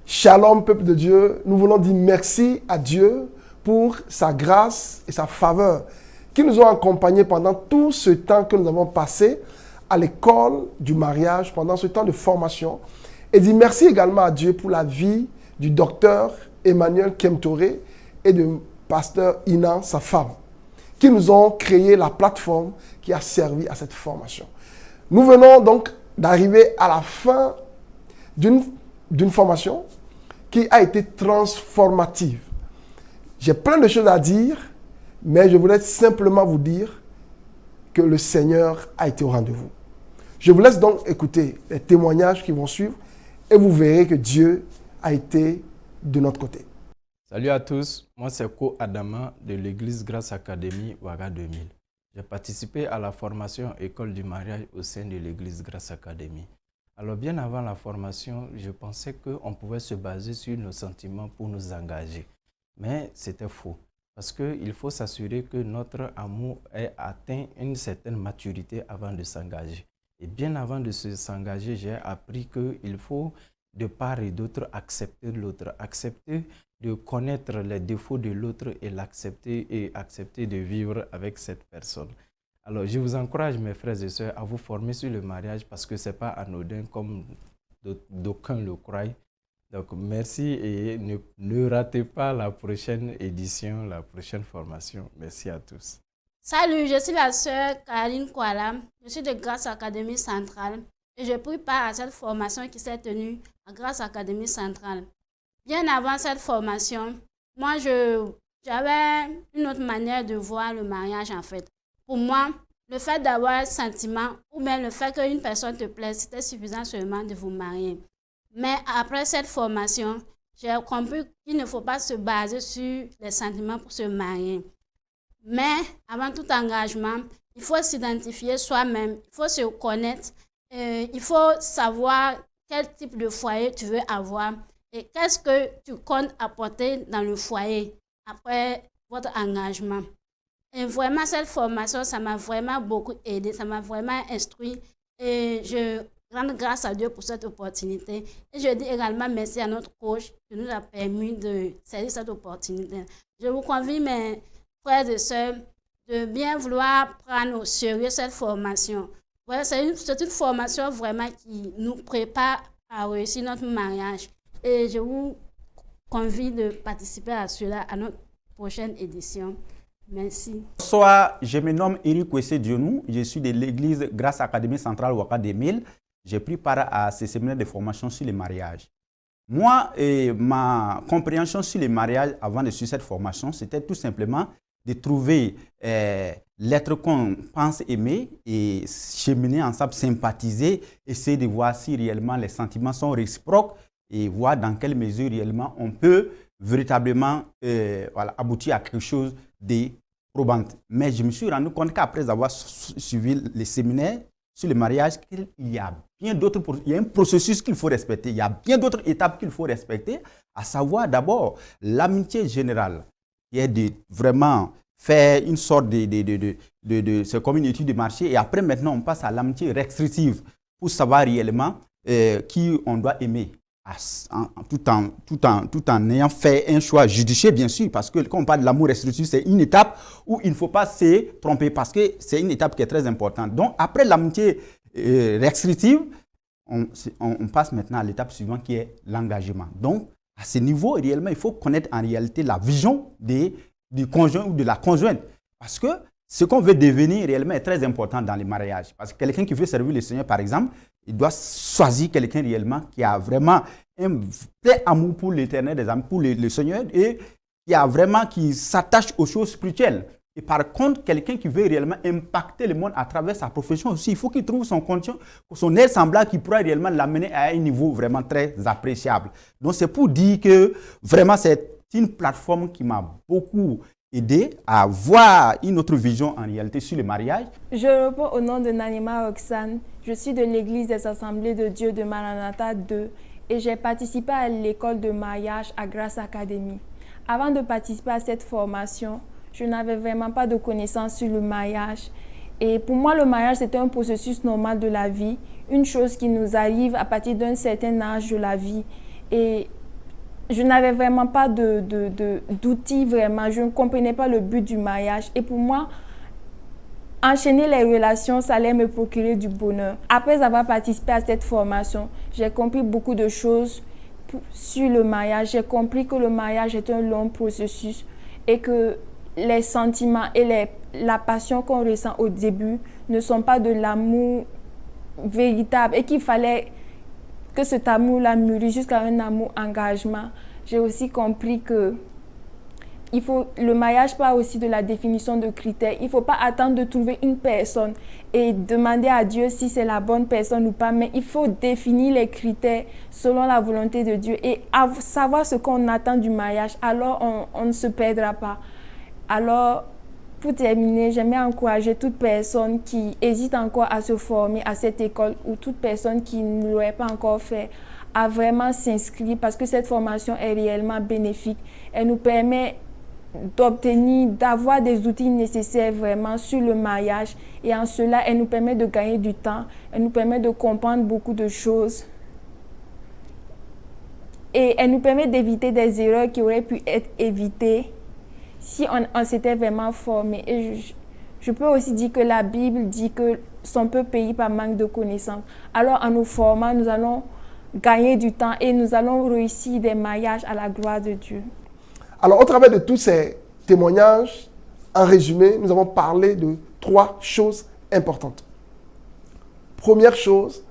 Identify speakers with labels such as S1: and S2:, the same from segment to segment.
S1: Shalom, peuple de Dieu. Nous voulons dire merci à Dieu pour sa grâce et sa faveur qui nous ont accompagnés pendant tout ce temps que nous avons passé à l'école du mariage, pendant ce temps de formation. Et dire merci également à Dieu pour la vie du docteur Emmanuel Kemtoré et de pasteur Ina, sa femme, qui nous ont créé la plateforme qui a servi à cette formation. Nous venons donc d'arriver à la fin d'une formation qui a été transformative. J'ai plein de choses à dire, mais je voulais simplement vous dire que le Seigneur a été au rendez-vous. Je vous laisse donc écouter les témoignages qui vont suivre et vous verrez que Dieu a été de notre côté.
S2: Salut à tous, moi c'est Ko Adama de l'église Grâce Academy Ouaga 2000. J'ai participé à la formation École du mariage au sein de l'église Grâce Academy. Alors bien avant la formation, je pensais qu'on pouvait se baser sur nos sentiments pour nous engager. Mais c'était faux, parce qu'il faut s'assurer que notre amour ait atteint une certaine maturité avant de s'engager. Et bien avant de s'engager, j'ai appris qu'il faut de part et d'autre accepter l'autre, accepter de connaître les défauts de l'autre et l'accepter et accepter de vivre avec cette personne. Alors, je vous encourage, mes frères et sœurs, à vous former sur le mariage parce que ce n'est pas anodin comme d'aucuns le croient. Donc, merci et ne ratez pas la prochaine édition, la prochaine formation. Merci à tous.
S3: Salut, je suis la sœur Caroline Kouala. Je suis de Grâce Académie Centrale et je pris part à cette formation qui s'est tenue à Grâce Académie Centrale. Bien avant cette formation, moi, j'avais une autre manière de voir le mariage en fait. Pour moi, le fait d'avoir un sentiment ou bien le fait qu'une personne te plaise, c'était suffisant seulement de vous marier. Mais après cette formation, j'ai compris qu'il ne faut pas se baser sur les sentiments pour se marier. Mais avant tout engagement, il faut s'identifier soi-même, il faut se connaître, il faut savoir quel type de foyer tu veux avoir et qu'est-ce que tu comptes apporter dans le foyer après votre engagement. Et vraiment, cette formation, ça m'a vraiment beaucoup aidé, ça m'a vraiment instruit et je rends grâce à Dieu pour cette opportunité. Et je dis également merci à notre coach qui nous a permis de saisir cette opportunité. Je vous convie, mes frères et sœurs, de bien vouloir prendre au sérieux cette formation. Voilà, c'est une formation vraiment qui nous prépare à réussir notre mariage. Et je vous convie de participer à cela, à notre prochaine édition. Merci.
S4: Bonsoir, je me nomme Eric Kwesi Dionou, je suis de l'église Grâce Académie Centrale Ouaga 2000. J'ai pris part à ce séminaire de formation sur les mariages. Moi, ma compréhension sur les mariages avant de suivre cette formation, c'était tout simplement de trouver l'être qu'on pense aimer et cheminer ensemble, sympathiser, essayer de voir si réellement les sentiments sont réciproques et voir dans quelle mesure réellement on peut véritablement aboutir à quelque chose de probant. Mais je me suis rendu compte qu'après avoir suivi les séminaires sur le mariage, il y a bien d'autres, il y a un processus qu'il faut respecter, il y a bien d'autres étapes qu'il faut respecter, à savoir d'abord l'amitié générale, qui est de vraiment faire une sorte c'est comme une étude de marché, et après maintenant on passe à l'amitié restrictive pour savoir réellement qui on doit aimer. Tout en ayant fait un choix judicieux, bien sûr, parce que quand on parle de l'amour restrictif, c'est une étape où il ne faut pas se tromper, parce que c'est une étape qui est très importante. Donc, après l'amitié restrictive, on passe maintenant à l'étape suivante qui est l'engagement. Donc, à ce niveau, réellement, il faut connaître en réalité la vision du conjoint ou de la conjointe, parce que ce qu'on veut devenir réellement est très important dans les mariages. Parce que quelqu'un qui veut servir le Seigneur, par exemple, il doit choisir quelqu'un réellement qui a vraiment un vrai amour pour l'éternel des âmes, pour le Seigneur, et qui s'attache aux choses spirituelles. Et par contre, quelqu'un qui veut réellement impacter le monde à travers sa profession aussi, il faut qu'il trouve son aide semblable qui pourra réellement l'amener à un niveau vraiment très appréciable. Donc c'est pour dire que vraiment c'est une plateforme qui m'a beaucoup aider à voir une autre vision en réalité sur le mariage.
S5: Je réponds au nom de Nanima Roxane. Je suis de l'église des Assemblées de Dieu de Maranatha 2 et j'ai participé à l'école de mariage à Grâce Academy. Avant de participer à cette formation, je n'avais vraiment pas de connaissances sur le mariage. Et pour moi, le mariage, c'était un processus normal de la vie, une chose qui nous arrive à partir d'un certain âge de la vie. Et je n'avais vraiment pas d'outils, vraiment. Je ne comprenais pas le but du mariage. Et pour moi, enchaîner les relations, ça allait me procurer du bonheur. Après avoir participé à cette formation, j'ai compris beaucoup de choses sur le mariage. J'ai compris que le mariage est un long processus et que les sentiments et la passion qu'on ressent au début ne sont pas de l'amour véritable et qu'il fallait que cet amour-là mûrisse jusqu'à un amour engagement. J'ai aussi compris que le mariage parle aussi de la définition de critères. Il ne faut pas attendre de trouver une personne et demander à Dieu si c'est la bonne personne ou pas, mais il faut définir les critères selon la volonté de Dieu et savoir ce qu'on attend du mariage. Alors, on ne se perdra pas. Alors, pour terminer, j'aimerais encourager toute personne qui hésite encore à se former à cette école ou toute personne qui ne l'aurait pas encore fait à vraiment s'inscrire parce que cette formation est réellement bénéfique. Elle nous permet d'avoir des outils nécessaires vraiment sur le mariage et en cela, elle nous permet de gagner du temps, elle nous permet de comprendre beaucoup de choses et elle nous permet d'éviter des erreurs qui auraient pu être évitées si on s'était vraiment formé. Et je peux aussi dire que la Bible dit que son peuple périt par manque de connaissances. Alors en nous formant, nous allons gagner du temps et nous allons réussir des mariages à la gloire de Dieu.
S1: Alors au travers de tous ces témoignages, en résumé, nous avons parlé de 3 choses importantes. Première chose,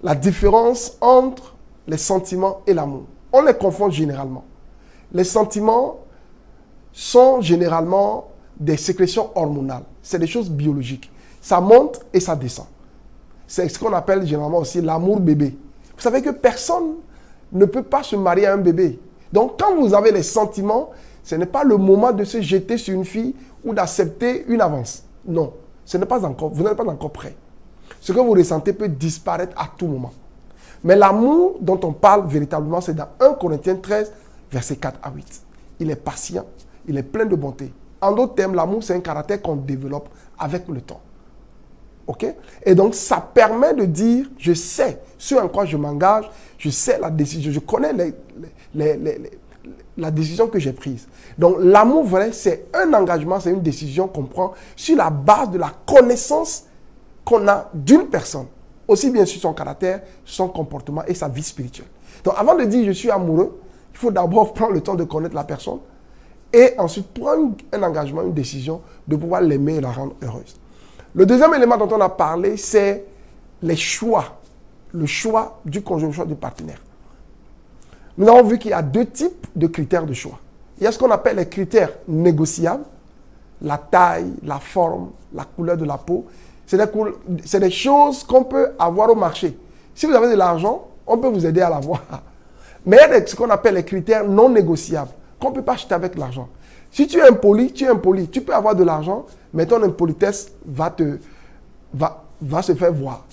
S1: la différence entre les sentiments et l'amour. On les confond généralement. Les sentiments sont généralement des sécrétions hormonales. C'est des choses biologiques. Ça monte et ça descend. C'est ce qu'on appelle généralement aussi l'amour bébé. Vous savez que personne ne peut pas se marier à un bébé. Donc quand vous avez les sentiments, ce n'est pas le moment de se jeter sur une fille ou d'accepter une avance. Non, vous n'êtes pas encore prêt. Ce que vous ressentez peut disparaître à tout moment. Mais l'amour dont on parle véritablement, c'est dans 1 Corinthiens 13, versets 4 à 8. Il est patient. Il est plein de bonté. En d'autres termes, l'amour, c'est un caractère qu'on développe avec le temps. OK? Et donc, ça permet de dire, je sais ce en quoi je m'engage, je sais la décision, je connais la décision que j'ai prise. Donc, l'amour vrai, c'est un engagement, c'est une décision qu'on prend sur la base de la connaissance qu'on a d'une personne, aussi bien sur son caractère, son comportement et sa vie spirituelle. Donc, avant de dire je suis amoureux, il faut d'abord prendre le temps de connaître la personne, et ensuite prendre un engagement, une décision de pouvoir l'aimer et la rendre heureuse. Le deuxième élément dont on a parlé, c'est les choix. Le choix du conjoint, le choix du partenaire. Nous avons vu qu'il y a 2 types de critères de choix. Il y a ce qu'on appelle les critères négociables, la taille, la forme, la couleur de la peau. C'est des choses qu'on peut avoir au marché. Si vous avez de l'argent, on peut vous aider à l'avoir. Mais il y a ce qu'on appelle les critères non négociables, qu'on ne peut pas acheter avec l'argent. Si tu es impoli, tu es impoli. Tu peux avoir de l'argent, mais ton impolitesse va se faire voir.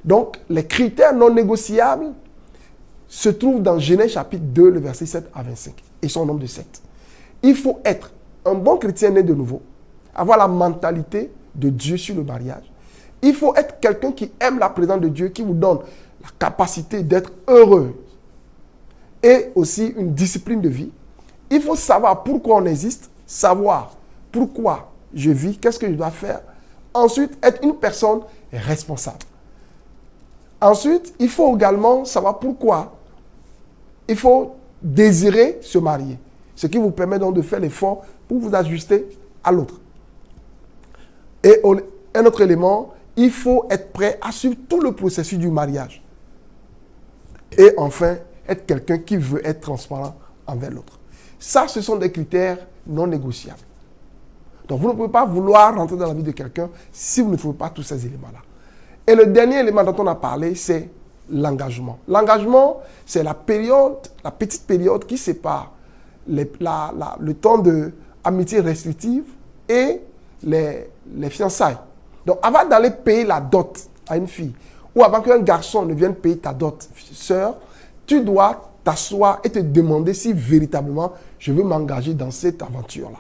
S1: Donc, les critères non négociables se trouvent dans Genèse chapitre 2, le verset 7 à 25. Ils sont au nombre de 7. Il faut être un bon chrétien né de nouveau, avoir la mentalité de Dieu sur le mariage. Il faut être quelqu'un qui aime la présence de Dieu, qui vous donne la capacité d'être heureux et aussi une discipline de vie. Il faut savoir pourquoi on existe, savoir pourquoi je vis, qu'est-ce que je dois faire. Ensuite, être une personne responsable. Ensuite, il faut également savoir pourquoi il faut désirer se marier. Ce qui vous permet donc de faire l'effort pour vous ajuster à l'autre. Et un autre élément, il faut être prêt à suivre tout le processus du mariage. Et enfin, être quelqu'un qui veut être transparent envers l'autre. Ça, ce sont des critères non négociables. Donc, vous ne pouvez pas vouloir rentrer dans la vie de quelqu'un si vous ne trouvez pas tous ces éléments-là. Et le dernier élément dont on a parlé, c'est l'engagement. L'engagement, c'est la petite période qui sépare le temps d'amitié restrictive et les fiançailles. Donc, avant d'aller payer la dot à une fille, ou avant qu'un garçon ne vienne payer ta dot, sœur, tu dois t'asseoir et te demander si véritablement je veux m'engager dans cette aventure-là.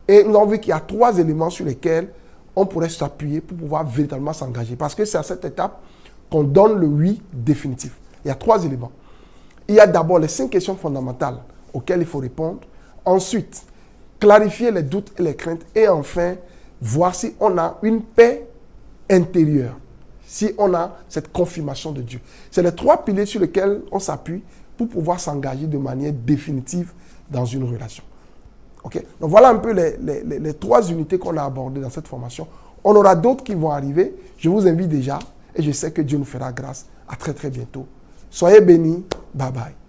S1: Et nous avons vu qu'il y a 3 éléments sur lesquels on pourrait s'appuyer pour pouvoir véritablement s'engager. Parce que c'est à cette étape qu'on donne le oui définitif. Il y a 3 éléments. il y a d'abord les 5 questions fondamentales auxquelles il faut répondre. Ensuite, clarifier les doutes et les craintes. Et enfin, voir si on a une paix intérieure, si on a cette confirmation de Dieu. C'est les 3 piliers sur lesquels on s'appuie pour pouvoir s'engager de manière définitive dans une relation. Okay? Donc voilà un peu les 3 unités qu'on a abordées dans cette formation. On aura d'autres qui vont arriver. Je vous invite déjà et je sais que Dieu nous fera grâce. À très très bientôt. Soyez bénis. Bye bye.